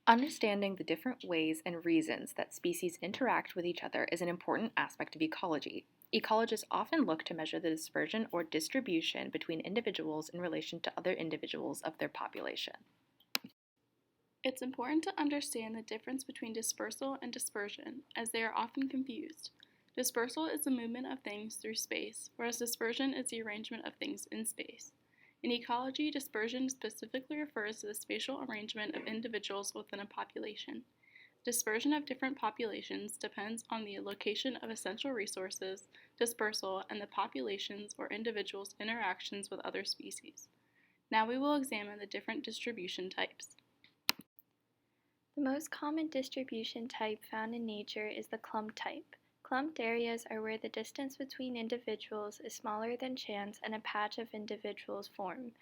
Understanding the different ways and reasons that species interact with each other is an important aspect of ecology. Ecologists often look to measure the dispersion or distribution between individuals in relation to other individuals of their population. It's important to understand the difference between dispersal and dispersion, as they are often confused. Dispersal is the movement of things through space, whereas dispersion is the arrangement of things in space. In ecology, dispersion specifically refers to the spatial arrangement of individuals within a population. Dispersion of different populations depends on the location of essential resources, dispersal, and the population's or individuals' interactions with other species. Now we will examine the different distribution types. The most common distribution type found in nature is the clump type. Clumped areas are where the distance between individuals is smaller than chance and a patch of individuals form.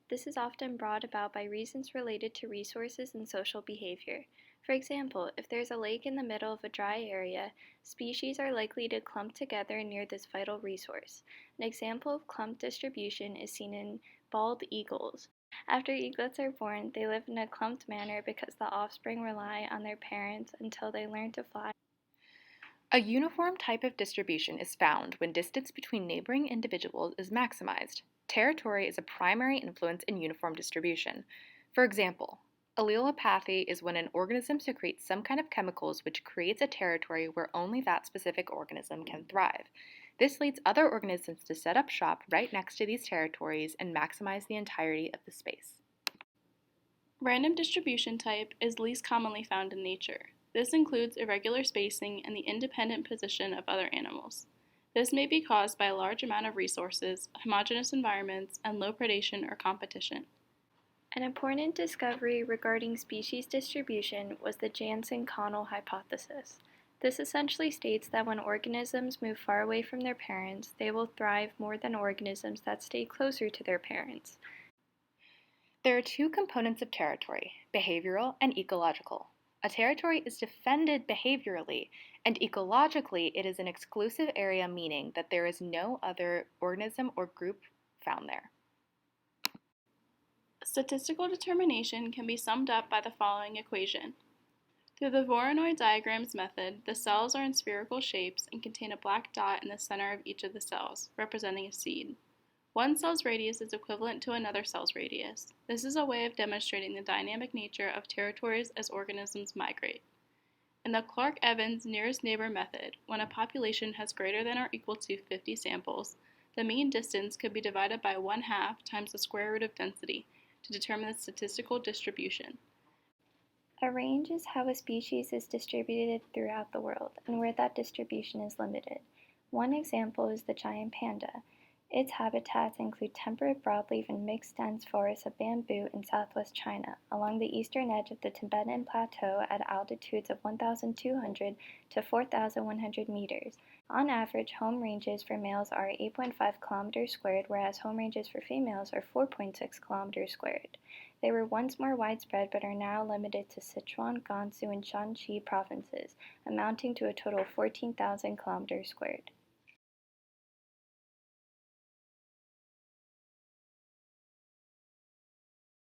This is often brought about by reasons related to resources and social behavior. For example, if there's a lake in the middle of a dry area, species are likely to clump together near this vital resource. An example of clump distribution is seen in bald eagles. After eaglets are born, they live in a clumped manner because the offspring rely on their parents until they learn to fly. A uniform type of distribution is found when distance between neighboring individuals is maximized. Territory is a primary influence in uniform distribution. For example, allelopathy is when an organism secretes some kind of chemicals which creates a territory where only that specific organism can thrive. This leads other organisms to set up shop right next to these territories and maximize the entirety of the space. Random distribution type is least commonly found in nature. This includes irregular spacing and the independent position of other animals. This may be caused by a large amount of resources, homogeneous environments, and low predation or competition. An important discovery regarding species distribution was the Jansen-Connell hypothesis. This essentially states that when organisms move far away from their parents, they will thrive more than organisms that stay closer to their parents. There are two components of territory, behavioral and ecological. A territory is defended behaviorally, and ecologically it is an exclusive area, meaning that there is no other organism or group found there. Statistical determination can be summed up by the following equation. Through the Voronoi diagrams method, the cells are in spherical shapes and contain a black dot in the center of each of the cells, representing a seed. One cell's radius is equivalent to another cell's radius. This is a way of demonstrating the dynamic nature of territories as organisms migrate. In the Clark-Evans nearest neighbor method, when a population has greater than or equal to 50 samples, the mean distance could be divided by 1/2 times the square root of density to determine the statistical distribution. A range is how a species is distributed throughout the world and where that distribution is limited. One example is the giant panda. Its habitats include temperate broadleaf and mixed dense forests of bamboo in southwest China, along the eastern edge of the Tibetan Plateau at altitudes of 1,200 to 4,100 meters. On average, home ranges for males are 8.5 kilometers squared, whereas home ranges for females are 4.6 kilometers squared. They were once more widespread but are now limited to Sichuan, Gansu, and Shanxi provinces, amounting to a total of 14,000 kilometers squared.